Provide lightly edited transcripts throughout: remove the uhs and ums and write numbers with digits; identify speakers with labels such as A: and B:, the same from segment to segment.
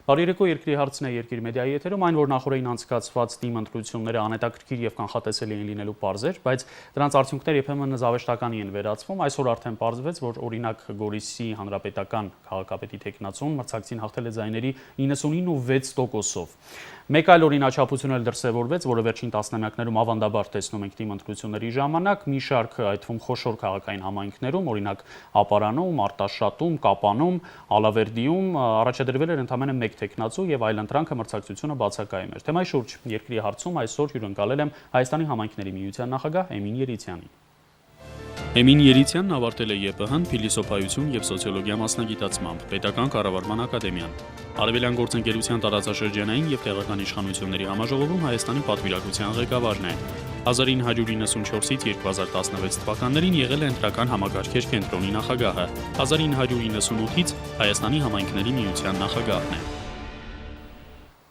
A: Բարերեկո երկրի հարցն է երկիր մեդիայի եթերում, այն որ նախորդին անցկացված թիմ ընտրությունները անհետաքրքիր եւ կանխատեսելի են լինելու պարզեր, բայց դրանց արդյունքները երբեմն զավեշտականի են վերածվում։ Այսօր արդեն պարզվեց, որ օրինակ Գորիսի հանրապետական քաղաքապետի տեխնացուն մրցակցին հաղթել է ձայների 99.6%-ով։ Մեկ այլ օրինաչափություն էլ դրսևորվեց, որը վերջին տասնամյակներում ավանդաբար տեսնում ենք թիմ ընտրությունների ժամանակ, մի շարք այդ թվում խոշոր քաղաքային համայնքներում, օրինակ Ապարանում, Արտաշատում, Կապանում, Ալավերդիում առաջադրվել էր ընդամենը մեկ տեխնացու եւ այլ ընտրանքը մրցակցությունը բացակայում էր։ Թեմայի շուրջ երկրի հարցում այսօր հյուրընկալել եմ Հայաստանի համայնքների միության նախագահ Էմին Երիցյանին։ Էմին Երիցյանն ավարտել է ԵՊՀ-ն փիլիսոփայություն եւ սոցիոլոգիա մասնագիտացմամբ, Պետական կառավարման ակադեմիան։ Արևելյան գործընկերության տարածաշրջանային եւ տեղական իշխանությունների համաժողովում Հայաստանի պատվիրակության ղեկավարն է։ 1994-ից 2016 թվականներին եղել է Ընտրական համակարգեր կենտրոնի նախագահը, 1998-ից Հայաստանի համայնքների միության նախագահն է։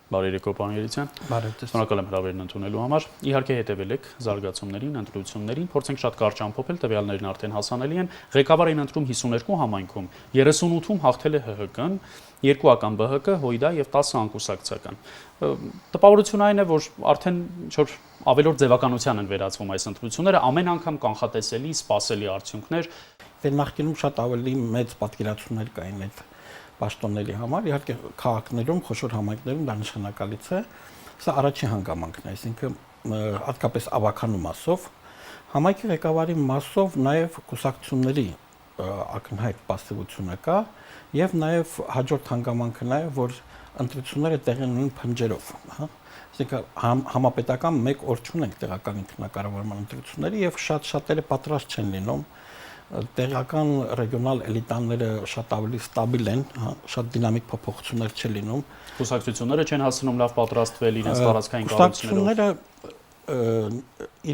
A: Բարերեկո, պարոն Երիցյան։
B: Բարև։
A: Շնորհակալ եմ հրավերն ընդունելու համար։ Իհարկե հետևել եք զարգացումներին, ընտրություններին, փորձենք շատ կարճ ամփոփել, տվյալներն արդեն հասանելի են։ Ղեկավար են ընտրում 52 համայնքում, 38-ում հաղթել է ՀՀԿ-ն, 2-ական ԲՀԿ, ՀՅԴ եւ 10 անկուսակցական։ Տպավորություն այն է, որ արդեն ինչ-որ ավելորդ ձևականության են վերածվում այս ընտրությունները, ամեն անգամ կանխատեսելի, սպասելի արդյունքներ։
B: Նախկինում շատ ավելի մեծ պատկերացումներ կային այդ պաշտոնների համար, իհարկե քաղաքներում, խոշոր համայնքներում դա նշանակալից է։ Սա առաջին հանգամանքն է, այսինքն հատկապես ավականու մասով, համայնքի ղեկավարի մասով նաև կուսակցությունների ակնհայտ պասիվությունը կա եւ նաև հաջորդ հանգամանքը նա է, որ ընտրությունները տեղի ունեն փնջերով, հա։ Այսինքն համապետական մեկ օր չունենք տեղական ինքնակառավարման ընտրությունների եւ շատերը պատրաստ չեն լինում տեղական ռեգիոնալ էլիտաները շատ ավելի ստաբիլ են, հա, շատ դինամիկ փոփոխություններ չեն լինում։
A: Կուսակցությունները չեն հասնում լավ պատրաստվել իրենց տարածքային կառույցներով։
B: Կուսակցությունները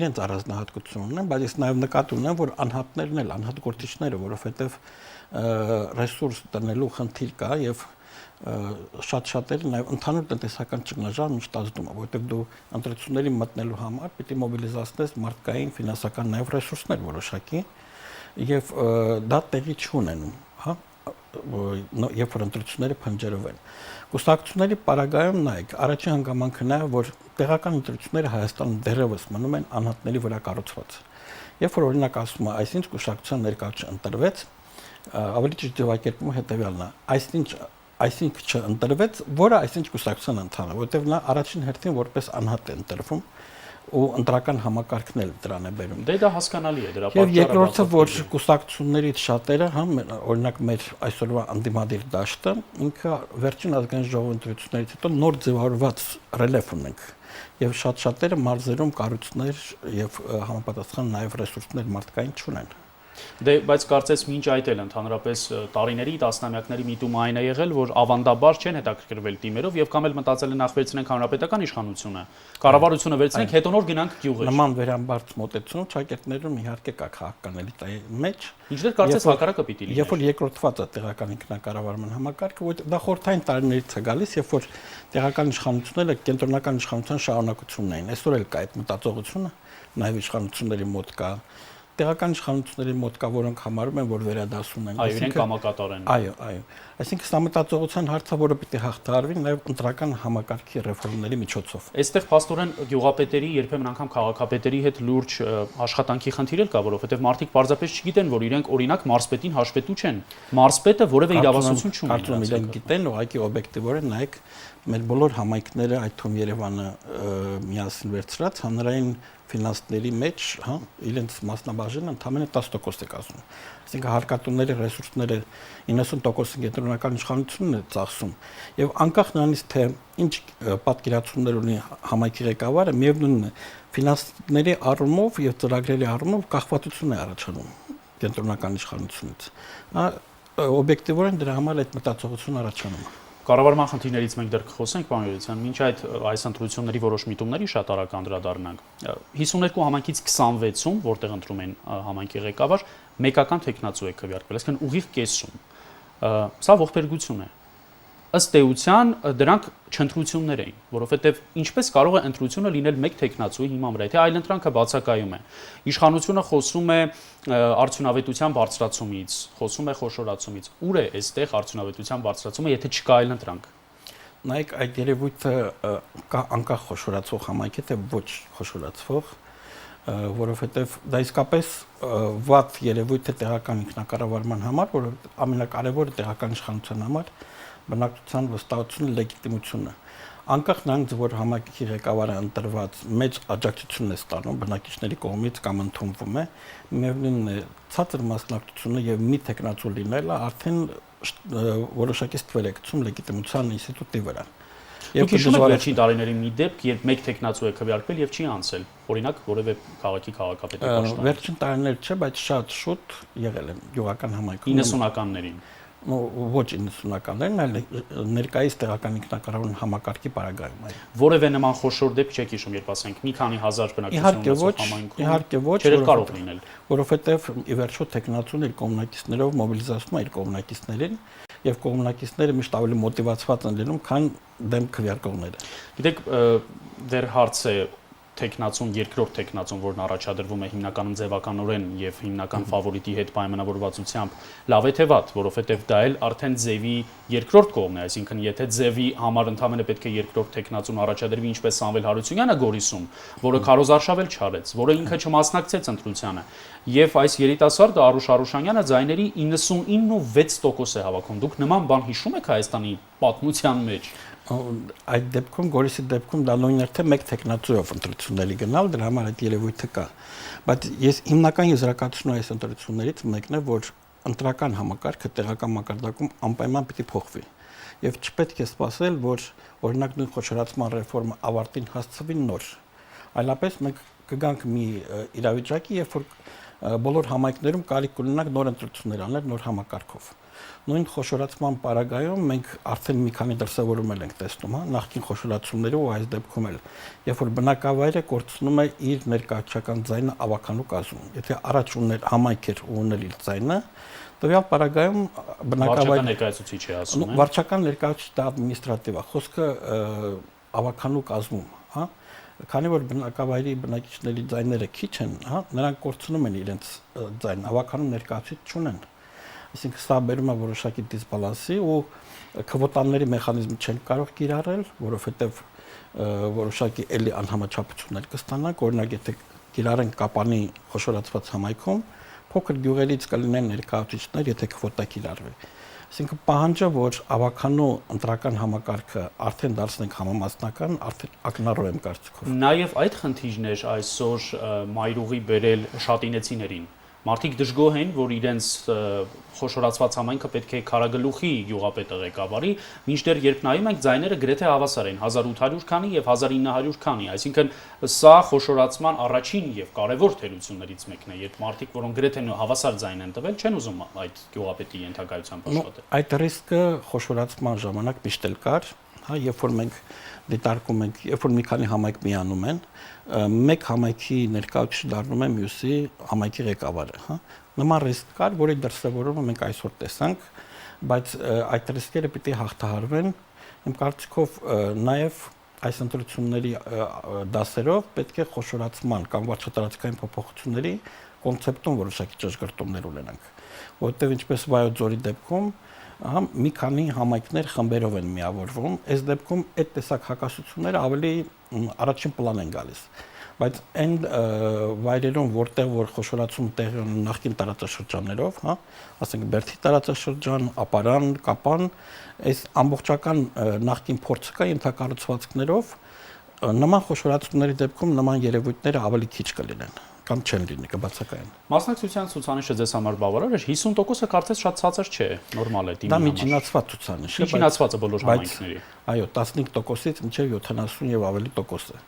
B: իրենց առանձնահատկություն ունեն, բայց ես նաև նկատի ունեմ, որ անհատներն էլ, անհատ գործիչները, որովհետև ռեսուրս տնելու խնդիր կա եւ շատ-շատերը նաև ընդհանուր տնտեսական ճգնաժամ միշտ ազդում է, որովհետև դու ընտրությունների մտնելու համար պիտի մոբիլիզացնես մարդկային, ֆինանսական նաև ռեսուրսներ որոշակի եւ դա տեղի չունենում, հա, երբ որ ընտրությունները փնջերով են։ Կուսակցությունների պարագայում նայեք, առաջին հանգամանքը նա է, որ տեղական ընտրությունները Հայաստանում դեռևս մնում են անհատների վրա կառուցված։ Երբ որ օրինակ ասում է, այսինչ կուսակցության ներկայացուցիչ ընտրվեց, ավելի ճիշտ ձևակերպումը հետեւյալն է, այսինչ չընտրվեց, որը այսինչ կուսակցության անդամ է, որովհետև նա առաջին հերթին որպես անհատ է ընտրվում ու ընտրական համակարգն էլ դրան է բերում։
A: Դե դա հասկանալի է, դրա
B: պատճառը։ Եվ երկրորդը, որ կուսակցություններից շատերը, հա, օրինակ մեր այսօրվա անդիմադիր դաշտը, ինքը վերջին ազգային ժողովի ընտրություններից հետո նոր ձևավորված ռելիեֆ ունենք։ Եվ շատերը մարզերում կառույցներ եւ համապատասխան նաեւ ռեսուրսներ մարդկային չունեն։
A: Դե բայց կարծես մինչ այդ էլ ընդհանրապես տարիների, տասնամյակների միտումը այն է եղել, որ ավանդաբար չեն հետաքրքրվել թիմերով եւ կամ էլ մտածել են նախ վերցնենք հանրապետական իշխանությունը, կառավարությունը վերցնենք, հետո նոր գնանք գյուղեր։
B: Նման վերամբարձ մոտեցում ճակերտներում իհարկե կա քաղաքական էլիտայի մեջ։
A: Ինչպես կարծես հակառակը պիտի լինի։
B: Երբ որ երկրորդված է տեղական ինքնակառավարման համակարգը, որ դա խորհրդային տարիներից է գալիս, երբ որ տեղական իշխանությունները կենտրոնական իշխանության շարունակությունն էին։ Այսօր էլ կա այդ մտածողությունը, նաեւ իշխանությունների մոտ կա տեղական իշխանությունների մոտ կա, որոնք համարում են, որ վերադասում են։
A: Այո, իրենք կամակատար են։
B: Այո։ Այսինքն սա մտածողության հարցը, որը պիտի հաղթահարվի նաև ընտրական համակարգի ռեֆորմների միջոցով։
A: Այստեղ փաստորեն գյուղապետերի, երբեմն անգամ քաղաքապետերի հետ լուրջ աշխատանքի խնդիր էլ կա, որովհետև մարդիկ պարզապես չգիտեն, որ իրենք օրինակ մարզպետին հաշվետու չեն։ Մարզպետը որևէ իրավասություն չունի։
B: Կարծում եմ իրենք գիտեն, ուղղակի օբյեկտիվորեն նայեք մեր բոլոր համայնքները, այդ թվում Երևանը միասին վերցրած հանրային ֆինանսների մեջ, հա, իրենց մասնաբաժինը ընդամենը 10% է կազմում։ Այսինքն հարկատուների ռեսուրսները 90% կենտրոնական իշխանությունն է ծախսում։ Եվ անկախ նրանից թե ինչ պատկերացումներ ունի համայնքի ղեկավարը, միևնույնն է, ֆինանսների առումով եւ ծրագրերի առումով կախվածություն է առաջանում կենտրոնական իշխանությունից։ Օբյեկտիվորեն դրա համար այդ մտածողությունը առաջանում է։
A: Կառավարման խնդիրներից մենք դեռ կխոսենք, պարոն Երիցյան, մինչ այս ընտրությունների որոշ միտումների շատ արագ անդրադառնանք։ 52 համայնքից 26-ում, որտեղ ընտրում են համայնքի ղեկավար, մեկական տեխնացու է քվեարկվել, այսինքն ուղիղ կեսում։ Սա ողբերգություն է։ Ըստ էության դրանք չընտրություններ էին, որովհետև ինչպես կարող է ընտրությունը լինել մեկ տեխնացուի հիման վրա, թե այլ ընտրանքը բացակայում է։ Իշխանությունը խոսում է արդյունավետության բարձրացումից, խոսում է խոշորացումից։ Ուր է այստեղ արդյունավետության բարձրացումը, եթե չկա այլ ընտրանք։
B: նայեք այդ երևույթը կա անկախ խոշորացող համայնքի թե ոչ խոշորացվող, որովհետև դա իսկապես վատ երևույթ է տեղական ինքնակառավարման համար, որ ամենակարևորը տեղական իշխանության համար բնակչության վստահությունը, լեգիտիմությունը։ Անկախ նրանից, որ համայնքի ղեկավարը ընտրված մեծ աջակցություն է ստանում բնակիչների կողմից կամ ընդունվում է, միևնույնն է ցածր մասնակցությունը եւ մի տեխնացու լինելը արդեն որոշակի ստվեր է գցում լեգիտիմության ինստիտուտի վրա։
A: Դուք հիշում եք վերջին տարիների մի դեպք, երբ մեկ տեխնացու է քվեարկվել եւ չի անցել, օրինակ, որևէ քաղաքի քաղաքապետի պաշտոն։
B: Վերջին տարիներ չէ, բայց շատ շուտ եղել են յուղական համայնքում
A: 90-ականներին։
B: Ոչ 90-ականներին, այլ ներկայիս տեղական ինքնակառավարման համակարգի պարագայում այ։
A: Որևէ նման խոշոր դեպք չեք հիշում, երբ ասենք մի քանի հազար բնակչություն ունեցող համայնքում։
B: Իհարկե ոչ,
A: չէր կարող լինել,
B: որովհետև ի վերջո տեխնացուն իր կողմնակիցներով մոբիլիզացնում է իր կողմնակիցներին եւ կողմնակիցները միշտ ավելի մոտիվացված են լինում, քան դեմ քվեարկողները։
A: Գիտեք, դեռ հարց է տեխնացուն, երկրորդ տեխնացուն, որն առաջադրվում է հիմնականում ձևականորեն եւ հիմնական ֆավորիտի հետ պայմանավորվածությամբ, լավ է թե վատ, որովհետեւ դա էլ արդեն ձևի երկրորդ կողմն է, այսինքն եթե ձևի համար ընդհանրապես պետք է երկրորդ տեխնացուն առաջադրվի, ինչպես Սամվել Հարությունյանը Գորիսում, որը քարոզարշավել չարեց, որը ինքը չմասնակցեց ընտրությանը, եւ այս երիտասարդը Արուշ Արուշանյանը ձայների 99.6% է հավաքում։ Դուք նման բան հիշում եք Հայաստանի պատմության մեջ։
B: Այդ դեպքում Գորիսի դեպքում դա նույնն էր թե մեկ տեխնացուով ընտրությունների գնալ, դրա համար այդ երևույթը կա։ Բայց ես հիմնական եզրակացությունը այս ընտրություններից մեկն է, որ ընտրական համակարգը տեղական մակարդակում անպայման պիտի փոխվի։ Եվ չպետք է սպասել, որ օրինակ նույն խոշորացման ռեֆորմը ավարտին հասցվի նոր։ Այլապես մենք կգանք մի իրավիճակի, երբ որ բոլոր համայնքներում կարիք կունենանք նոր ընտրություններ անել նոր համակարգով։ Նույն խոշորացման պարագայում մենք արդեն մի քանի դրսևորումներ ենք տեսնում, հա, նախկին խոշորացումներով ու այս դեպքում էլ, երբ որ բնակավայրը կորցնում է իր ներկայացական ձայնը ավականու կազմում։ Եթե առաջ ուներ համայնք էր ու ուներ իր ձայնը, տվյալ պարագայում բնակավայրը
A: ներկայացուցիչ է ասում,
B: է։ Վարչական ներկայացուցիչ դա ադմինիստրատիվ է, խոսքը ավականու կազմում, հա։ Քանի որ բնակավայրի բնակիչների ձայները քիչ են, հա, նրանք կորցնում են իրենց ձայնը, ավականու ներկայացուցիչ չունեն։ Այսինքն սա բերում է որոշակի դիսբալանսի ու քվոտաների մեխանիզմը չեն կարող կիրառել, որովհետև որոշակի էլի անհամաչափություններ կստանանք, օրինակ եթե կիրառեն Կապանի խոշորացված համայնքում, փոքր գյուղերից կլինեն ներկայացուցիչներ, եթե քվոտա կիրառվի։ Այսինքն պահանջը, որ ավականու ընտրական համակարգը արդեն դարձնենք համամասնական, արդեն ակնառու եմ կարծիքով։
A: Նաև այդ խնդիրներ այսօր մայրուղի բերել շատինեցիներին։ Մարդիկ դժգոհ են, որ իրենց խոշորացված համայնքը պետք է քարագլուխի գյուղապետը ղեկավարի, մինչդեռ երբ նայում ենք ձայները գրեթե հավասար են 1800 քանի եւ 1900 քանի, այսինքն սա խոշորացման առաջին եւ կարեւոր թերություններից մեկն է, երբ մարդիկ, որոնք գրեթե հավասար ձայն են տվել, չեն ուզում այդ գյուղապետի ենթակայությամբ աշխատել։
B: Այդ ռիսկը խոշորացման ժամանակ միշտ էլ կար, հա, երբ որ մենք դիտարկում ենք, երբ որ մի քանի համայնք միանում են, մեկ համայնքի ներկայացուցիչ դառնում է մյուսի համայնքի ղեկավարը, հա։ Նման ռիսկ կար, որի դրսևորումը մենք այսօր տեսանք, բայց այդ ռիսկերը պիտի հաղթահարվեն։ Իմ կարծիքով նաև այս ընտրությունների դասերով պետք է խոշորացման կամ վարչատարածքային փոփոխությունների կոնցեպտում որոշակի ճշգրտումներ ունենանք, որովհետև ինչպես Վայոց ձորի դեպքում հա մի քանի համայնքներ խմբերով են միավորվում, այս դեպքում այդ տեսակ հակասությունները ավելի առաջին պլան են գալիս, բայց այն վայրերում, որտեղ որ խոշորացումը տեղի ունի նախկին տարածաշրջաններով, հա, ասենք Բերդի տարածաշրջան, Ապարան, Կապան, այս ամբողջական նախկին փորձը կա ենթակառուցվածքներով, նման խոշորացումների դեպքում նման երևույթները ավելի քիչ կլինեն կամ չեն լինի, կբացակայեն։
A: Մասնակցության ցուցանիշը ձեզ համար բավարար է, 50%-ը կարծես շատ ցածր չէ, նորմալ է դիմի համար։
B: Դա միջինացված ցուցանիշ է,
A: միջինացված է բոլոր համայնքների։
B: Այո, 15%-ից մինչև 70 եւ ավելի տոկոս է։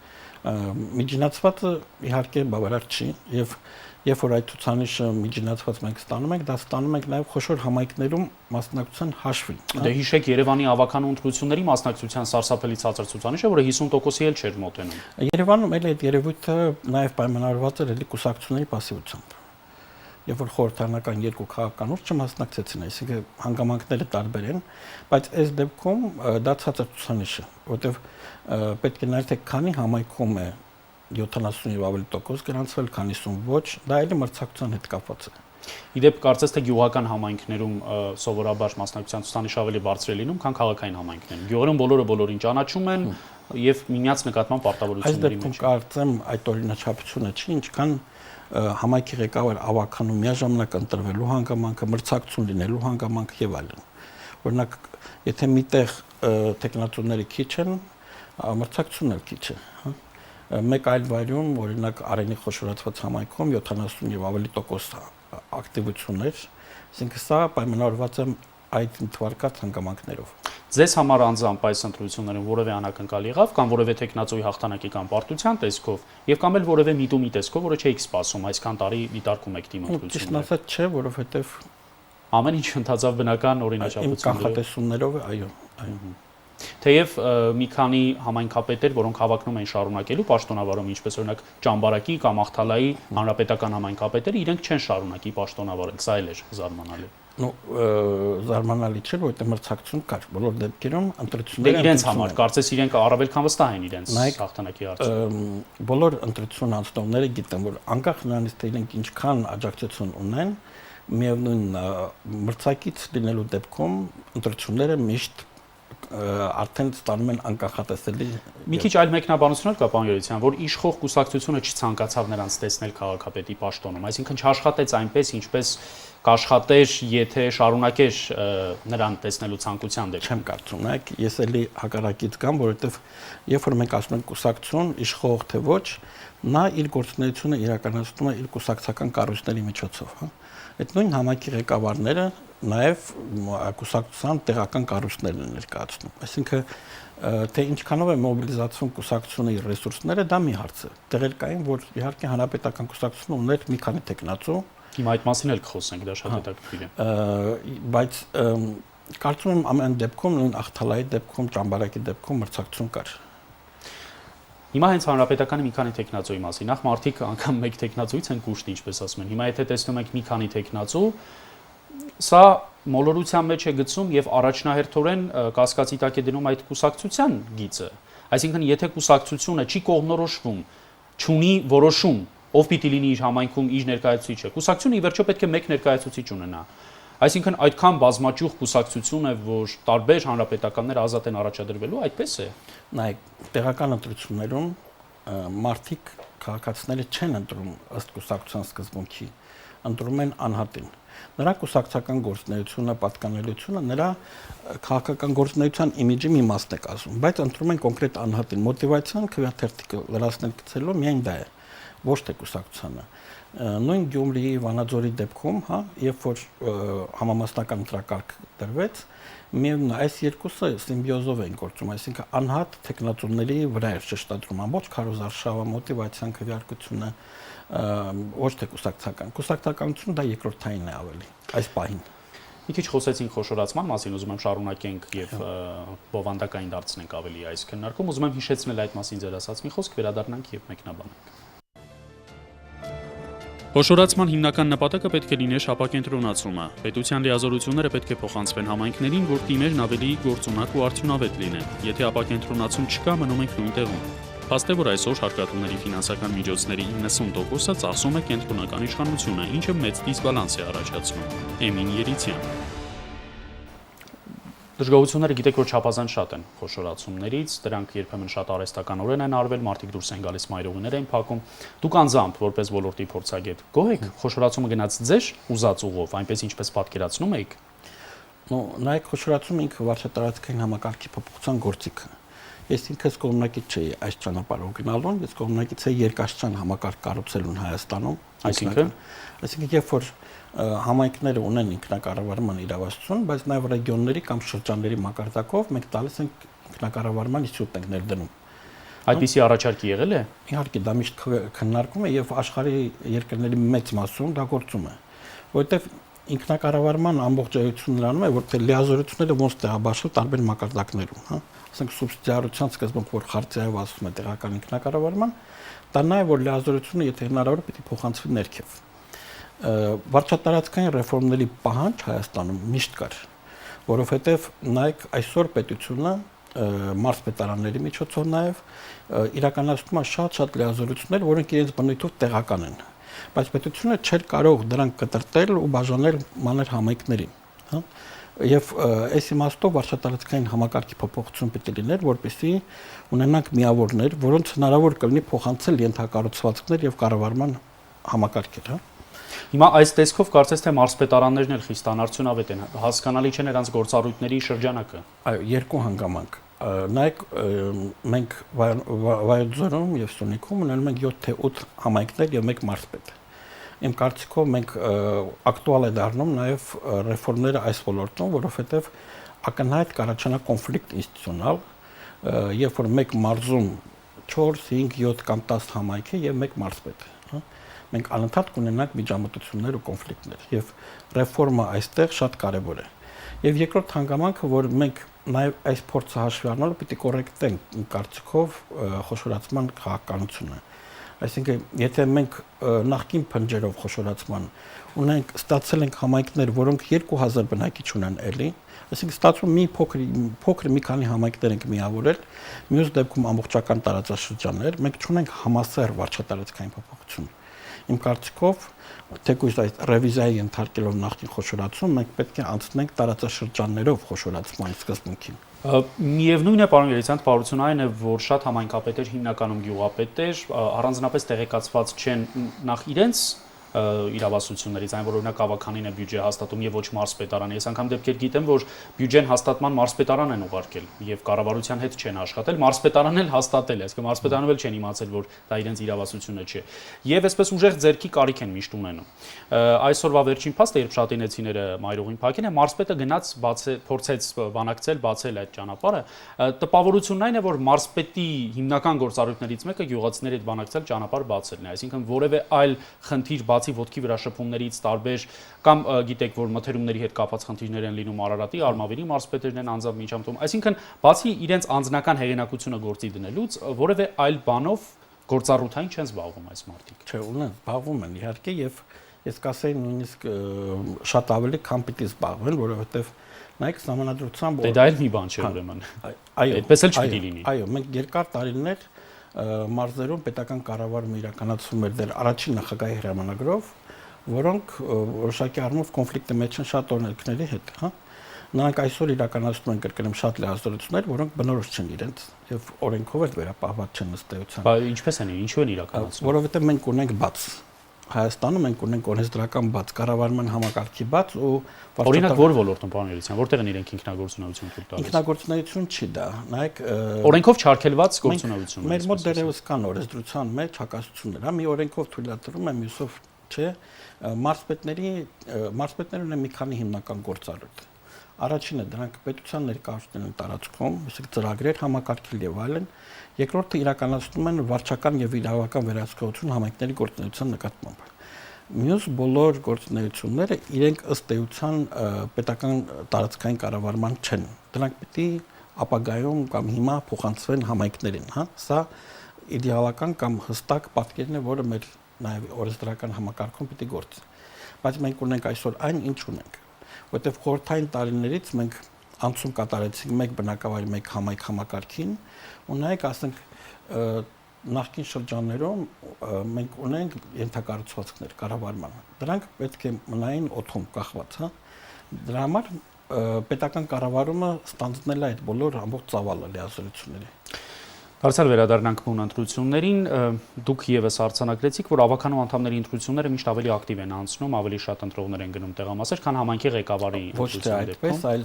B: Միջինացվածը իհարկե բավարար չի եւ երբ որ այդ ցուցանիշը միջինացված մենք ստանում ենք, դա ստանում ենք նաեւ խոշոր համայնքներում մասնակցության հաշվին։
A: Դե հիշեք Երևանի ավականու ընտրությունների մասնակցության սարսափելի ցածր ցուցանիշը, որը 50%-ի էլ չէր մոտենում։
B: Երևանում էլ այդ երևույթը նաեւ պայմանավորված էր էլի կուսակցությունների պասիվությամբ։ Երբ որ խորհրդարանական երկու քաղաքական ուժ չմասնակցեցին, այսինքն հանգամանքները տարբեր են, բայց այս դեպքում դա ցածր ցուցանիշ է, որտեղ պետք է նայել թե քանի համայնքում է 70 եւ ավելի տոկոս գրանցվել, քանիսում ոչ, դա էլի մրցակցության հետ կապված է։
A: Իդեպ կարծես թե գյուղական համայնքներում սովորաբար մասնակցության ցուցանիշ ավելի բարձր է լինում, քան քաղաքային համայնքներում։ Գյուղերում բոլորը բոլորին ճանաչում են եւ միմյանց նկատմամբ պարտավորությունների մեջ։
B: Այս դեպքում կարծեմ այդ օրինաչափությունը չի, ինչքան համայնքի ղեկավար ավականու միաժամանակ ընտրվելու հանգամանքը, մրցակցություն լինելու հանգամանքը եւ այլն։ Օրինակ, եթե միտեղ տեխնատորները քիչ են, մրցակցությունն էլ քիչ է, հա։ Մեկ այլ վայրում, օրինակ Արենի խոշորացված համայնքում 70 եւ ավելի տոկոս ակտիվություններ, այսինքն սա պայմանավորված է այդ թվարկած հանգամանքներով։
A: Ձեզ համար անձամբ այս ընտրություններում որևէ անակնկալ եղավ կամ որևէ տեխնացուի հաղթանակի կամ պարտության տեսքով եւ կամ էլ որևէ միտումի տեսքով, որը չէիք սպասում, այսքան տարի դիտարկում եք թիմ ընտրությունները։
B: Ճիշտն ասած չէ, որովհետեւ
A: ամեն ինչ ընթացավ բնական օրինաչափություններով։
B: Կանխատեսումներով, այո, այո։
A: Թեև մի քանի համայնքապետեր, որոնք հավակնում են շարունակելու պաշտոնավարում, ինչպես օրինակ Ճամբարակի կամ Աղթալայի հանրապետական համայնքապետերը, իրենք չեն շարունակի պաշտոնավարել, սա էլ էր զարմանալի։
B: Զարմանալի չէ, որովհետեւ մրցակցություն կար բոլոր դեպքերում ընտրությունները
A: իրենց համար, կարծես իրենք առավել քան վստահ են իրենց հաղթանակի հարցում։
B: Բոլոր ընտրություն անցնողները գիտեն, որ անկախ նրանից թե իրենք ինչքան աջակցություն ունեն, միևնույն մրցակից լինելու դեպքում ընտրությունները միշտ արդեն ստանում են անկախատեսելի։
A: Մի քիչ այլ մեկնաբանություն կա, պարոն Երիցյան, որ իշխող կուսակցությունը չցանկացավ նրանց տեսնել քաղաքապետի պաշտոնում, այսինքն չաշխատեց այնպես, ինչպես կաշխատեր, եթե շարունակեր նրան տեսնելու ցանկության դեպքում։
B: Չեմ կարծում, նայեք, ես էլի հակառակից կամ, որովհետև երբ որ մենք ասում ենք կուսակցություն, իշխող թե ոչ, նա իր գործունեությունը իրականացնում է իր կուսակցական կառույցների միջոցով, հա։ Այդ նույն համայնքի ղեկավարները նաև կուսակցության տեղական կառույցներն են ներկայացնում։ Այսինքն թե ինչքանով է մոբիլիզացվում կուսակցությունը իր ռեսուրսները, դա մի հարց է։ Տեղեր կային, որ իհարկե հանրապետական կուսակցությունը ուներ մի քանի տեխնացու։
A: Հիմա այդ մասին էլ կխոսենք, դա շատ հետաքրքիր է։
B: Բայց կարծում եմ ամեն դեպքում, նույն Աղթալայի դեպքում, Ճամբարակի դեպքում մրցակցություն կար։
A: Հիմա հենց հանրապետականի մի քանի տեխնացուի մասին, նախ մարդիկ անգամ մեկ տեխնացուից են կուշտ, ինչպես ասում են։ Հիմա եթե տեսնում եք մի քանի տեխնացու, սա մոլորության մեջ է գցում եւ առաջնահերթորեն կասկածի տակ է դնում այդ կուսակցության գիծը։ Այսինքն, եթե կուսակցությունը չի կողմնորոշվում, չունի որոշում, ով պիտի լինի իր համայնքում իր ներկայացուցիչը, կուսակցությունը ի վերջո պետք է մեկ ներկայացուցիչ ունենա։ Այսինքն, այդքան բազմաճյուղ կուսակցություն է, որ տարբեր հանրապետականներ ազատ են առաջադրվելու, այդպես է։
B: Նայեք, տեղական ընտրություններում մարդիկ քաղաքացիները չեն ընտրում ըստ կուսակցության սկզբունքի, ընտրում են անհատին։ Նրա կուսակցական գործունեությունը, պատկանելիությունը նրա քաղաքական գործունեության իմիջի մի մասն է կազմում, բայց ընտրում են կոնկրետ անհատին։ Մոտիվացիան քվեաթերթիկը լրացնել գցելու միայն դա է, ոչ թե կուսակցությանը։ Նույն Գյումրիի Վանաձորի դեպքում, հա, երբ որ համամասնական ընտրակարգ դրվեց, միևնույն այս երկուսը սիմբիոզով են գործում, այսինքն անհատ տեխնատորների վրա էր շեշտադրում ամբողջ քարոզարշավը, մոտիվացիան, քվեարկությունը, ոչ թե կուսակցական։ Կուսակցականությունը դա երկրորդային է ավելի այս պահին։
A: Մի քիչ խոսեցինք խոշորացման մասին, ուզում եմ շարունակենք եւ բովանդակային դարձնենք ավելի այս քննարկում, ուզում եմ հիշեցնել այդ մասին ձեր ասած մի խոսք, վերադառնանք եւ մեկնաբանենք։ Խոշորացման հիմնական նպատակը պետք է լիներ ապակենտրոնացումը։ Պետության լիազորությունները պետք է փոխանցվեն համայնքներին, որ թիմերն ավելի գործունակ ու արդյունավետ լինեն։ Եթե ապակենտրոնացում չկա, մնում ենք նույն տեղում։ Փաստ է, որ այսօր հարկատուների ֆինանսական միջոցների 90%-ը ծախսում է կենտրոնական իշխանությունը, ինչը մեծ դիսբալանս է առաջացնում։ Էմին Երիցյան։ Դժգոհությունները գիտեք, որ չափազանց շատ են խոշորացումներից, դրանք երբեմն շատ արհեստականորեն են արվել, մարդիկ դուրս են գալիս մայրուղիներ են փակում։ Դուք անձամբ, որպես ոլորտի փորձագետ, գոհ եք խոշորացումը գնաց ձեր ուզած ուղով, այնպես ինչպես պատկերացնում էիք։
B: Նայեք, խոշորացումը ինքը վարչատարածքային համակարգի փոփոխության գործիք է։ Ես ինքս կողմնակից չէի այս ճանապարհով գնալուն, ես կողմնակից էի երկաշրջան համակարգ կառուցելուն Հայաստանում, այսինքն երբ որ համայնքները ունեն ինքնակառավարման իրավասություն, բայց նաև ռեգիոնների կամ շրջանների մակարդակով մենք տալիս ենք ինքնակառավարման ինստիտուտ ենք ներդնում։
A: Այդպիսի առաջարկի եղել է։
B: Իհարկե դա միշտ քննարկվում է եւ աշխարհի երկրների մեծ մասում դա գործում է, որովհետեւ ինքնակառավարման ամբողջայությունն նրանում է, որ թե լիազորությունները ոնց տեղաբաշխել տարբեր մակարդակներում, հա, ասենք սուբսիդիարության սկզբունք, որ խարտիայով ասվում է տեղական ինքնակառավարման, դա նաև որ լիազորությունը, եթե հնարավոր է, պետք է փոխանցվի ներքև։ Վարչատարածքային ռեֆորմների պահանջ Հայաստանում միշտ կար, որովհետև նայեք այսօր պետությունը մարզպետարանների միջոցով նաև իրականացնում է շատ լիազորություններ, որոնք իրենց բնույթով տեղական են։ բայց պետությունը չէր կարող դրանք կտրտել ու բաժանել մանր համայնքներին, հա։ Եվ այս իմաստով վարչատարածքային համակարգի փոփոխություն պետք է լիներ, որպեսզի ունենանք միավորներ, որոնց հնարավոր կլինի փոխանցել ենթակառուցվածքներ եւ կառավարման համակարգեր, հա։
A: Հիմա այս տեսքով կարծես թե մարզպետարաններն էլ խիստ անարդյունավետ են, հասկանալի չէ նրանց գործառույթների շրջանակը։
B: Այո, երկու հանգամանք։ Նայեք, մենք Վայոց-Ձորում եւ Սյունիքում ունենում ենք 7 թե 8 համայնքներ եւ 1 մարզպետ։ Իմ կարծիքով մենք ակտուալ է դառնում նաեւ ռեֆորմները այս ոլորտում, որովհետեւ ակնհայտ կառաջանա կոնֆլիկտ ինստիտուցիոնալ, երբ որ 1 մարզում 4, 5, 7 կամ 10 համայնք է եւ 1 մարզպետ, հա։ Մենք անընդհատ կունենանք միջամտություններ ու կոնֆլիկտներ եւ ռեֆորմը այստեղ շատ կարեւոր է։ Եվ երկրորդ հանգամանքը, որ մենք նաեւ այս փորձը հաշվի առնելով պիտի կոռեկտենք կարծիքով խոշորացման քաղաքականությունը։ Այսինքն, եթե մենք նախկին փնջերով խոշորացման ունենք ստացել ենք համայնքներ, որոնք 2000 բնակիչ ունեն էլի, այսինքն ստացվում մի փոքր մի քանի համայնքներ ենք միավորել, մյուս դեպքում ամբողջական տարածաշրջաններ, մենք չունենք համասեռ վարչատարածքային փոփոխություն։ Իմ կարծիքով, թեկուզ այդ ռևիզիայի ենթարկելով նախկին խոշորացում, մենք պետք է անցնենք տարածաշրջաններով խոշորացման սկզբունքին։
A: Միևնույն է, պարոն Երիցյան, տպավորությունը այն է, որ շատ համայնքապետեր, հիմնականում գյուղապետեր, առանձնապես տեղեկացված չեն նախ իրենց իրավասություններից, այն որ օրինակ ավականին է բյուջե հաստատում եւ ոչ մարզպետարանը։ Ես անգամ դեպքեր գիտեմ, որ բյուջեն հաստատման մարզպետարան են ուղարկել եւ կառավարության հետ չեն աշխատել, մարզպետարանն էլ հաստատել է, այսինքն մարզպետարանը էլ չեն իմացել, որ դա իրենց իրավասությունը չէ։ Եվ այսպես ուժեղ ձեռքի կարիք են միշտ ունենում։ Այսօրվա վերջին փաստը, երբ շատինեցիները մայրուղին փակեն, մարզպետը գնաց փորձեց բանակցել, բացել այդ ճանապարհը։ Տպավորությունն այն է, որ մարզպետի հիմնական գործառույթներից մեկը գյուղացիների հետ բանակցել, ճանապարհ բացելն է, այսինքն որևէ այլ խնդիր ոտքի վրա շփումներից տարբեր կամ գիտեք որ մթերումների հետ կապված խնդիրներ են լինում Արարատի, Արմավիրի մարզպետերն են անձամբ միջամտում, այսինքն բացի իրենց անձնական հեղինակությունը գործի դնելուց որևէ այլ բանով գործառութային չեն զբաղվում այս մարդիկ։
B: Չէ, ունեն, զբաղվում են իհարկե եւ ես կասեի նույնիսկ շատ ավելի քան պիտի զբաղվեն, որովհետեւ նայեք համանդրությամբ
A: դա էլ մի բան չէ ուրեմն։
B: Այո,
A: այդպես էլ չպիտի լինի։
B: Այո, մենք երկար տարիներ մարզերում պետական կառավարումը իրականացում էր դեռ առաջին նախագահի հրամանագրով, որոնք որոշակի առումով կոնֆլիկտի մեջ են շատ օրենքների հետ, հա։ Նրանք այսօր իրականացնում են կրկնում շատ լիազորություններ, որոնք բնորոշ չեն իրենց եւ օրենքով էլ վերապահված չեն ըստ էության։
A: Բայց ինչպես են, ինչու են իրականացնում։
B: Որովհետեւ մենք ունենք բաց Հայաստանում մենք ունենք օրենսդրական բաց, կառավարման համակարգի բաց ու
A: օրինակ որ ոլորտում, պարոն Երիցյան, որտեղ են իրենք ինքնագործունեություն թույլ տալիս։
B: Ինքնագործունեություն չի դա, նայեք
A: օրենքով չարգելված գործունեություն։
B: Մեր մոտ դեռևս կան օրենսդրության մեջ հակասություններ, հա, մի օրենքով թույլատրվում է, մյուսով չէ, մարզպետները ունեն մի քանի հիմնական գործառույթ։ Առաջինը դրանք պետության ներկայացնեն տարածքում, այսինքն ծրագրեր համակարգել եւ այլն։ Երկրորդը իրականացնում են վարչական եւ իրավական վերահսկողություն համայնքների գործունեության նկատմամբ։ Մյուս բոլոր գործունեությունները իրենք ըստ էության պետական տարածքային կառավարման չեն։ Դրանք պիտի ապագայում կամ հիմա փոխանցվեն համայնքներին, հա։ Սա իդեալական կամ հստակ պատկերն է, որը մեր նաեւ օրենսդրական համակարգում պիտի գործի։ Բայց մենք ունենք այսօր այն, ինչ ունենք, որտեղ խորհրդային տարիներից մենք անցում կատարեցինք մեկ բնակավայր, մեկ համայնք համակարգին, ու նայեք, ասենք նախկին շրջաններում մենք ունենք ենթակառուցվածքներ կառավարման։ Դրանք պետք է մնային օդում կախված, հա։ Դրա համար պետական կառավարումը ստանձնել է այդ բոլոր ամբողջ ծավալը լիազորությունների։
A: Դարձյալ վերադառնանք բուն ընտրություններին, դուք եւս արձանագրեցիք, որ ավականու անդամների ընտրությունները միշտ ավելի ակտիվ են անցնում, ավելի շատ ընտրողներ են գնում տեղամասեր, քան համայնքի ղեկավարի
B: ընտրությունների դեպքում։ Ոչ թե այդպես, այլ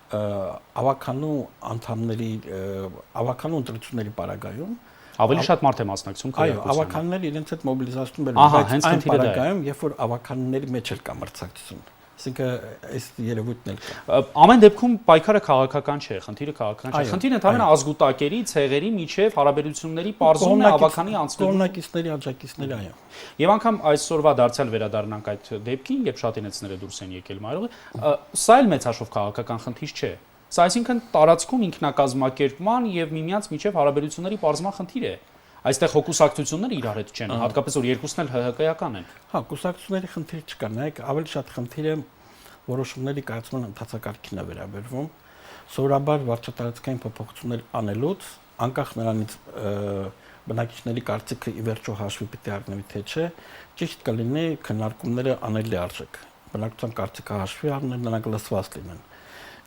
B: ավականու ընտրությունների պարագայում
A: ավելի շատ մարդ է մասնակցում
B: քրեակցությանը։ Այո, ավականները իրենց հետ մոբիլիզացնում են, բայց այն պարագայում, երբ որ ավականների մեջ էլ կա մրցակցություն։ Այսինքն այս երևույթն էլ կա։
A: Ամեն դեպքում պայքարը քաղաքական չէ, խնդիրը քաղաքական չէ։ Խնդիրը ընդհանրապես ազգուտակերի, ցեղերի միջև հարաբերությունների բարձումն է ավականի անցնելու։
B: Կողմնակիցների, աջակիցների, այո։
A: Եվ անգամ այսօրվա դարձյալ վերադառնանք այդ դեպքին, երբ շատինեցիները դուրս են եկել մայրուղի, սա էլ մեծ հաշվով քաղաքական խնդիր չէ։ Սա այսինքն տարածքում ինքնակազմակերպման եւ միմյանց միջև հարաբերությունների բարձման խնդիր է։ Այստեղ հոգուսակցությունները իրար հետ չեն, հատկապես որ երկուսն էլ ՀՀԿ-ական են։
B: Հա, կուսակցությունների խնդիր չկա, նայեք, ավելի շատ խնդիրը որոշումների կայացման ընթացակարգին է վերաբերվում։ Սովորաբար վարչատարածքային փոփոխություններ անելուց, անկախ նրանից բնակիչների կարծիքը ի վերջո հաշվի պիտի առնվի թե չէ, ճիշտ կլինի քննարկումները անելի արժեք։ Բնակչության կարծիքը հաշվի առնել, նրանք լսված լինեն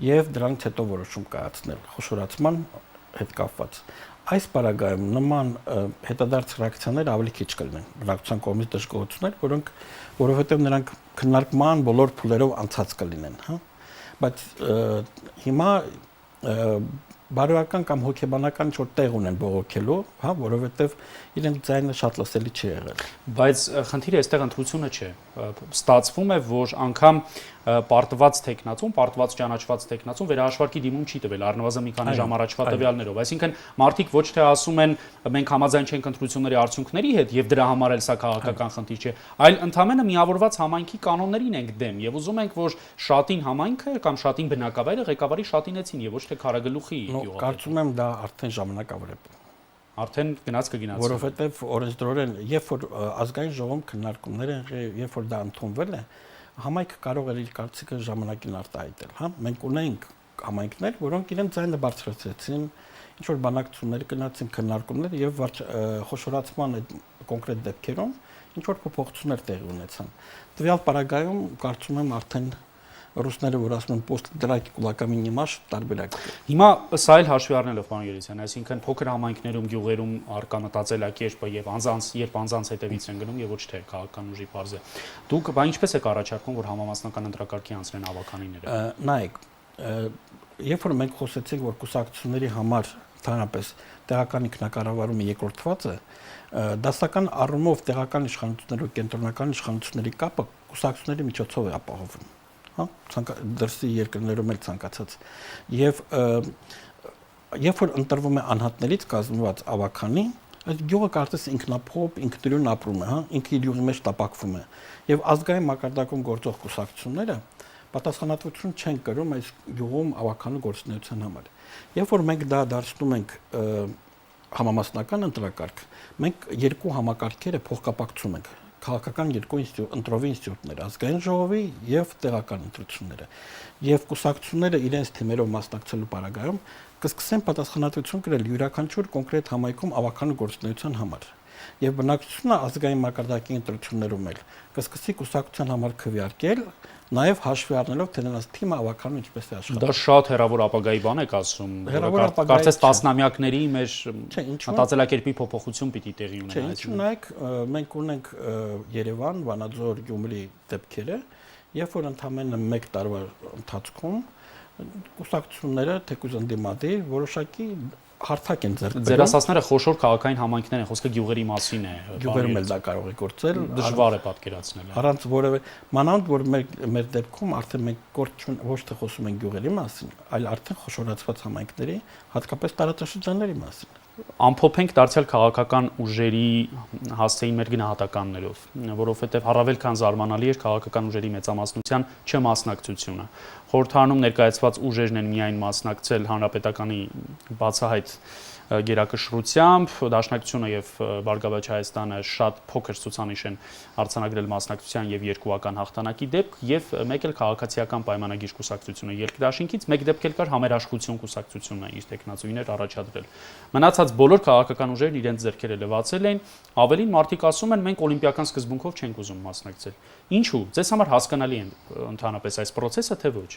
B: եւ դրանից հետո որոշում կայացնել խոշորացման հետ կապված։ Այս պարագայում նման հետադարձ ռեակցիաներ ավելի քիչ կլինեն բնակչության կողմից դժգոհություններ, որովհետեւ նրանք քննարկման բոլոր փուլերով անցած կլինեն, հա։ Բայց հիմա բարոյական կամ հոգեբանական ինչ-որ տեղ ունեն բողոքելու, հա, որովհետև իրենց ձայնը շատ լսելի չի եղել։
A: Բայց խնդիրը այստեղ ընտրությունը չէ։ Ստացվում է, որ անգամ պարտված տեխնացում, պարտված ճանաչված տեխնացում վերահաշվարկի դիմում չի տվել, առնվազն մի քանի ժամ առաջվա տվյալներով։ Այսինքն մարդիկ ոչ թե ասում են մենք համաձայն չենք ընտրությունների արդյունքների հետ եւ դրա համար էլ սա քաղաքական խնդիր չէ, այլ ընդհանրապես միավորված համայնքի կանոններին ենք դեմ եւ ուզում ենք, որ շատին համայնքը կամ շատին բնակավայրը ղեկավարի շատինեցին եւ ոչ թե քարագլուխի յուղը։
B: Կարծում եմ դա արդեն ժամանակավոր է։
A: Արդեն գնաց կգնացի։
B: Որովհետև օրենսդրորեն, երբ որ ազգային ժողովում քննարկումներ են, երբ որ դա ընդունվել է, համայնքը կարող է իր կարծիքը ժամանակին արտահայտել, հա։ Մենք ունենք համայնքներ, որոնք իրենց ձայնը բարձրացրեցին, ինչ որ բանակցություններ գնացին, քննարկումներ եւ խոշորացման այդ կոնկրետ դեպքերում ինչ որ փոփոխություններ տեղի ունեցան։ Տվյալ պարագայում կարծում եմ արդեն ռուսները որ ասում են post դրակի կուլակամի նիմաշ տարբերակ։
A: Հիմա սա էլ հաշվի առնելով պարոն Երիցյան, այսինքն փոքր համայնքներում, գյուղերում արկա մտածելակերպը եւ անձանց հետևից են գնում եւ ոչ թե քաղաքական ուժի բարձ է։ Դուք բա ինչպես եք առաջարկում, որ համամասնական ընտրակարգի անցնեն ավականիները։
B: Նայեք, երբ որ մենք խոսեցինք, որ կուսակցությունների համար ընդհանրապես տեղական ինքնակառավարումը երկրորդված է, դասական առումով տեղական իշխանությունների ու կենտրոնական իշխանությունների կապը կուսակցությունների միջոցով է ապահովում։ Հա, դրսի երկրներում էլ ցանկացած եւ երբ որ ընտրվում է անհատներից կազմված ավականի, այդ գյուղը կարծես ինքնափոփ, ինքնուրույն ապրում է, հա, ինքը իր յուղի մեջ տապակվում է եւ ազգային մակարդակում գործող կուսակցությունները պատասխանատվություն չեն կրում այս գյուղում ավականու գործունեության համար։ Երբ որ մենք դա դարձնում ենք համամասնական ընտրակարգ, մենք երկու համակարգերը փոխկապակցում ենք քաղաքական երկու ընտրովի ինստիտուտներ, ազգային ժողովի եւ տեղական ընտրությունները։ Եվ կուսակցությունները իրենց թիմերով մասնակցելու պարագայում կսկսեն պատասխանատվություն կրել յուրաքանչյուր կոնկրետ համայնքում ավականու գործունեության համար։ Եվ բնակչությունը ազգային մակարդակի ընտրություններում էլ կսկսի կուսակցության համար քվեարկել, նաև հաշվի առնելով թե նրանց թիմը ավականու ինչպես է աշխատում։
A: Դա շատ հեռավոր ապագայի բան եք ասում։ Կարծես տասնամյակների մեր մտածելակերպի փոփոխություն պիտի տեղի ունենա։
B: Չէ, ինչ նայեք, մենք ունենք Երևան, Վանաձոր, Գյումրի դեպքերը, երբ որ ընդամենը 1 տարվա ընթացքում կուսակցությունները թեկուզ ընդդիմադիր որոշակի հարթակ են ձեռք բերում։
A: Ձեր ասածները խոշոր քաղաքային համայնքներ են, խոսքը գյուղերի մասին է։
B: Գյուղերում էլ դա կարող է գործել,
A: դժվար է պատկերացնել։
B: Առանց որևէ մանավանդ որ մեր դեպքում արդեն մենք ոչ թե խոսում ենք գյուղերի մասին, այլ արդեն խոշորացված համայնքների, հատկապես տարածաշրջանների մասին։
A: Ամփոփենք դարձյալ քաղաքական ուժերի հասցեին մեր գնահատականներով, որովհետև առավել քան զարմանալի էր քաղաքական ուժերի մեծամասնության չմասնակցությունը։ Խորհրդարանում ներկայացված ուժերն են միայն մասնակցել հանրապետականի բացահայտ գերակշռությամբ, Դաշնակցությունը եւ Բարգավաճ Հայաստանը շատ փոքր ցուցանիշ են արձանագրել մասնակցության եւ երկուական հաղթանակի դեպք եւ մեկ էլ քաղաքացիական պայմանագիր կուսակցությունը երկդաշինքից մեկ դեպք էլ կար համերաշխություն կուսակցությունն է իր տեխնացուիներ առաջադրել։ Մնացած բոլոր քաղաքական ուժերն իրենց ձեռքերը լվացել են, ավելին մարդիկ ասում են մենք օլիմպիական սկզբունքով չենք ուզում մասնակցել։ Ինչու՞։ Ձեզ համար հասկանալի է ընդհանրապես այս process-ը թե ոչ։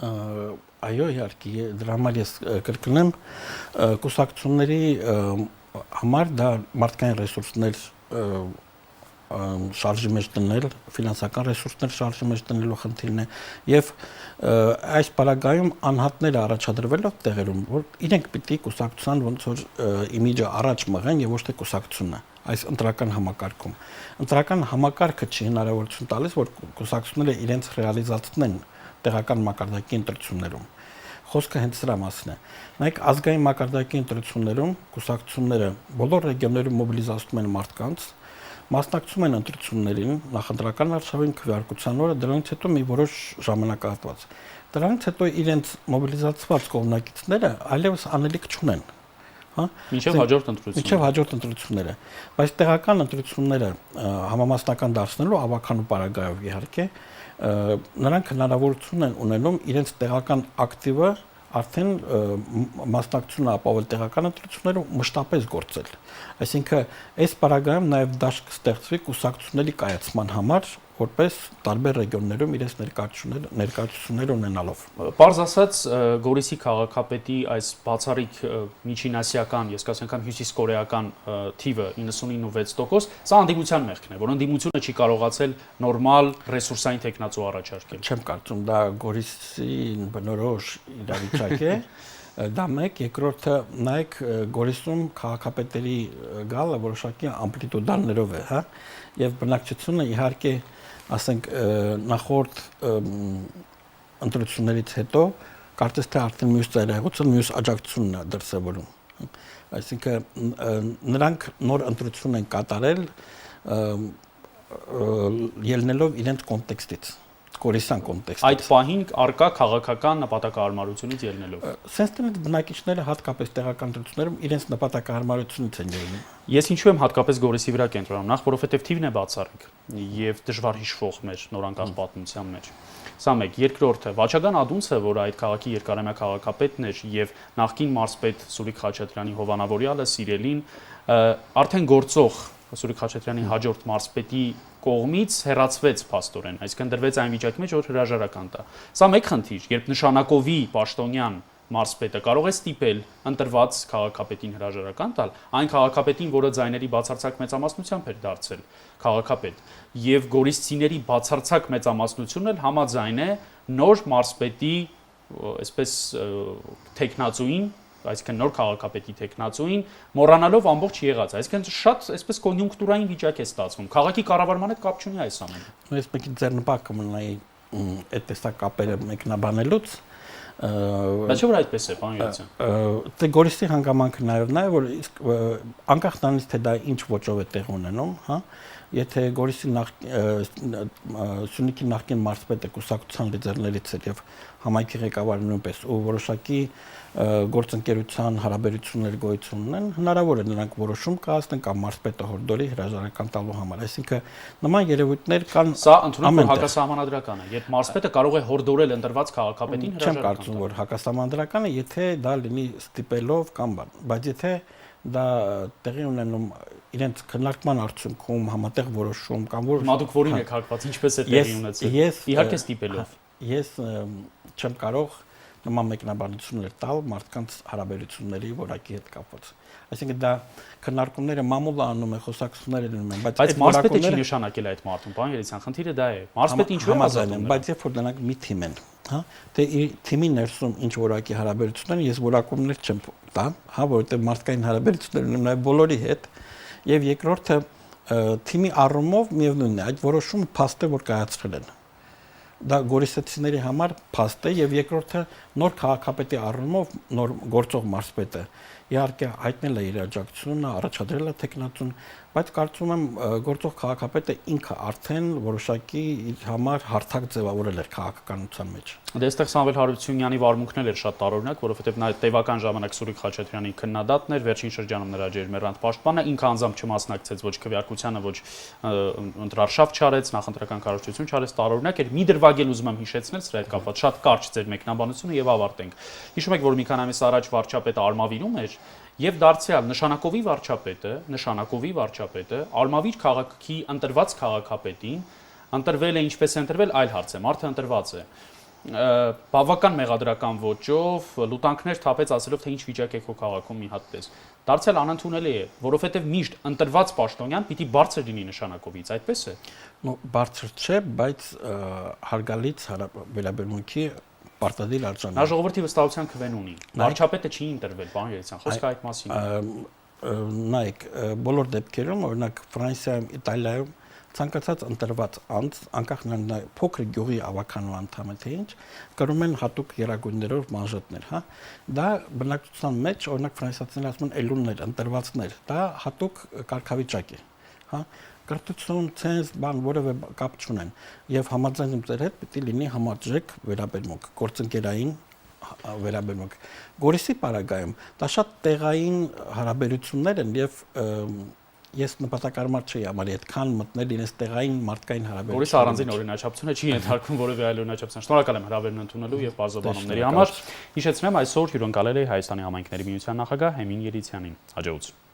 B: Այո, իհարկե, դրա համար ես կրկնեմ, կուսակցությունների համար դա մարդկային ռեսուրսներ շարժի մեջ դնել, ֆինանսական ռեսուրսներ շարժի մեջ դնելու խնդիրն է եւ այս պարագայում անհատները առաջադրվելով տեղերում, որ իրենք պիտի կուսակցության ոնց որ իմիջը առաջ մղեն եւ ոչ թե կուսակցությունը այս ընտրական համակարգում։ Ընտրական համակարգը չի հնարավորություն տալիս, որ կուսակցությունները իրենց ռեալիզացնեն տեղական մակարդակի ընտրություններում։ Խոսքը հենց սրա մասին է։ Նայեք, ազգային մակարդակի ընտրություններում կուսակցությունները բոլոր ռեգիոններում մոբիլիզացնում են մարդկանց, մասնակցում են ընտրություններին, նախընտրական արշավին քվեարկության օրը, դրանից հետո մի որոշ ժամանակահատված։ Դրանից հետո իրենց մոբիլիզացված կողմնակիցները այլևս անելիք չունեն, հա?
A: Մինչև հաջորդ ընտրությունները։
B: Մինչև հաջորդ ընտրությունները։ Բայց տեղական ընտրությունները համամասնական դարձնելու ավականու պարագայով իհարկե նրանք հնարավորություն են ունենում իրենց տեղական ակտիվը արդեն մասնակցությունը ապահովել տեղական ընտրություններում մշտապես գործել։ Այսինքն այս պարագայում նաև դաշտ կստեղծվի կուսակցությունների կայացման համար, որպես տարբեր ռեգիոններում իրենց ներկայացություններ ունենալով։
A: Պարզ ասած, Գորիսի քաղաքապետի այս բացառիկ միջինասիական, ես կասեմ անգամ հյուսիսկորեական թիվը 99.6%, սա անդիմության մեղքն է, որ անդիմությունը չի կարողացել նորմալ ռեսուրսային տեխնացու առաջարկել։
B: Չեմ կարծում դա Գորիսին բնորոշ իրավիճակ է։ Դա մեկ, երկրորդը նայեք Գորիսում քաղաքապետերի գալը որոշակի ամպլիտուդաներով է, հա, եւ բնակչությունը իհարկե ասենք նախորդ ընտրություններից հետո կարծես թե արդեն մյուս ծայրահեղության մյուս աջակցությունն է դրսևորում։ Այսինքն նրանք նոր ընտրություն են կատարել ելնելով իրենց կոնտեքստից, Գորիսյան կոնտեքստից։
A: Այդ պահին արկա քաղաքական նպատակահարմարությունից ելնելով։
B: Սենց տնից բնակիչները հատկապես տեղական ընտրություններում իրենց նպատակահարմարությունից են ելնում։
A: Ես ինչու եմ հատկապես Գորիսի վրա կենտրոնանում, նախ որովհետև թիվն է բացառիկ եւ դժվար հիշվող մեր նորանկախ պատմության մեջ։ Սա մեկ, երկրորդը Վաչագան Ադունցը, որը այդ քաղաքի երկարամյա քաղաքապետն էր եւ նախկին մարզպետ Սուրիկ Խաչատրյանի հովանավորյալը Սիրելին, արդեն գործող Սուրիկ Խաչատրյանի հաջորդ մարզպետի կողմից հեռացվեց փաստորեն, այսինքն դրվեց այն վիճակի մեջ, որ հրաժարական տա։ Սա մեկ խնդիր, երբ նշանակովի պաշտոնյան մարզպետը կարող է ստիպել ընտրված քաղաքապետին հրաժարական տալ, այն քաղաքապետին, որը ձայների բացարձակ մեծամասնությամբ էր դարձել քաղաքապետ, եւ գորիսցիների բացարձակ մեծամասնությունն էլ համաձայն է նոր մարզպետի, այսպես տեխնացուին, այսինքն նոր քաղաքապետի տեխնացուին, մոռանալով ամբողջ եղած, այսինքն շատ այսպես կոնյունկտուրային վիճակ է ստացվում։ Քաղաքի կառավարմանը կապ չունի այս ամենը։
B: Ես մեկի ձեռնպահ կմնայի այդ տեսակ կապերը մեկնաբանելուց։
A: Բայց չէ՞ որ այդպես է, պարոն Երիցյան։
B: Դե Գորիսի հանգամանքը նաև նա է, որ անկախ նրանից թե դա ինչ ոճով է տեղ ունենում, հա, եթե Գորիսի Սյունիքի նախկին մարզպետը կուսակցության լիդերներից էր եւ համայնքի ղեկավարը նույնպես ու որոշակի գործընկերության հարաբերություններ գոյություն ունեն, հնարավոր է նրանք որոշում կայացնեն կամ մարզպետը հորդորի հրաժարական տալու համար, այսինքն նման երևույթներ կան։
A: Սա ընդհանուր հակասահմանադրական է, երբ մարզպետը կարող է հորդորել ընտրված քաղաքապետին հրաժարական տալ։
B: Չեմ կարծում, որ հակասահմանադրական է, եթե դա լինի ստիպելով կամ բան, բայց եթե դա տեղի ունենում իրենց քննարկման արդյունքում համատեղ որոշում կամ որ
A: Դուք որին եք հակված, ինչպես է տեղի ունեցել։ Իհարկե ստիպելով։
B: Ես չեմ կարող նման մեկնաբանություններ տալ մարդկանց հարաբերությունների որակի հետ կապված։ Այսինքն դա քննարկումները մամուլը անում է, խոսակցությունները լինում են,
A: բայց մարզպետը չի նշանակել այդ մարդուն, պարոն Երիցյան, խնդիրը դա է։ Մարզպետը ինչու է ազատում։
B: Բայց երբ որ նրանք մի թիմ են, հա, թե թիմի ներսում ինչ որակի հարաբերություններ, ես որակումներ չեմ տա, հա, որովհետև մարդկային հարաբերություններ ունեմ նաև բոլորի հետ, եւ երկրորդը թիմի առումով միևնույնն է, այդ որոշումը փաստ է, որ կայացրել են։ Դա գորիսեցիների համար փաստ է եւ երկրորդը նոր քաղաքապետի առումով նոր գործող մարզպետը իհարկե հայտնել է իր աջակցությունը, առաջադրել է տեխնացուն, բայց կարծում եմ գործող քաղաքապետը ինքը արդեն որոշակի իր համար հարթակ ձևավորել էր քաղաքականության մեջ։
A: Դե այստեղ Սամվել Հարությունյանի վարմունքն էլ էր շատ տարօրինակ, որովհետև նա տևական ժամանակ Սուրիկ Խաչատրյանի քննադատն էր, վերջին շրջանում նրա ջերմեռանդ պաշտպանը, ինքը անձամբ չմասնակցեց ոչ քվեարկությանը, ոչ ընտրարշավ չարեց, նախընտրական կառավարություն չարեց, տարօրինակ էր։ Մի դրվագել ուզում եմ հիշեցնել սրա հետ կապված, շատ կարճ ձեր մեկնաբանությունը եւ ավարտենք։ Հիշում եք, որ մի քանի ամիս առաջ վարչապետը Արմավիրում էր եւ դարձյալ նշանակովի վարչապետը Արմավիր քաղաքի ընտրված քաղաքապետին ընտրվել է, ինչպես է ընտրվել, այլ հարց է, մարդը ընտրված է։ Բավական մեղադրական ոճով լուտանքներ թափեց ասելով թե ինչ վիճակ է քո քաղաքում մի հատ պես։ Դարձյալ անընդունելի է, որովհետև միշտ ընտրված պաշտոնյան պիտի բարձր լինի նշանակովից, այդպես է։
B: Ну բարձր չէ, բայց հարգալից վերաբերմունքի պարտադիր արժան։
A: Նա ժողովրդի վստահության քվեն ունի։ Վարչապետը չի ընտրվել, պարոն Երիցյան, խոսքը այդ մասին է։
B: Նայեք, բոլոր դեպքերում, օրինակ Ֆրանսիայում, Իտալիայում ցանկացած ընտրված անձ, անկախ նրանից փոքր գյուղի ավականու անդամ է թե ինչ, կրում են հատուկ երագույններով մանժետներ, հա։ Դա բնակչության մեջ, օրինակ ֆրանսիացիներն ասում են էլուններ, ընտրվածներ, դա հատուկ կարգավիճակ է, հա։ Կրթություն, ցենզ, բան որևէ կապ չունեն եւ համաձայն ձեր հետ պիտի լինի համաճեք վերաբերմունք, գործընկերային վերաբերմունք։ Գորիսի պարագայում դա շատ տեղային հարաբերություններ են եւ ես նպատակարար չի ամալի այդքան մտնել իրենց տեղային մարդկային հարաբերությունները։
A: Որից առանձին օրինաչափությունը չի ենթարկվում որևէ այլ օրինաչափության։ Շնորհակալ եմ հրավերն ընդունելու եւ բարձրաբանումների համար։ Հիշեցնեմ, այսօր հյուրընկալել էի Հայաստանի համայնքների միության նախագահ Էմին Երիցյանին։ Հաջողություն։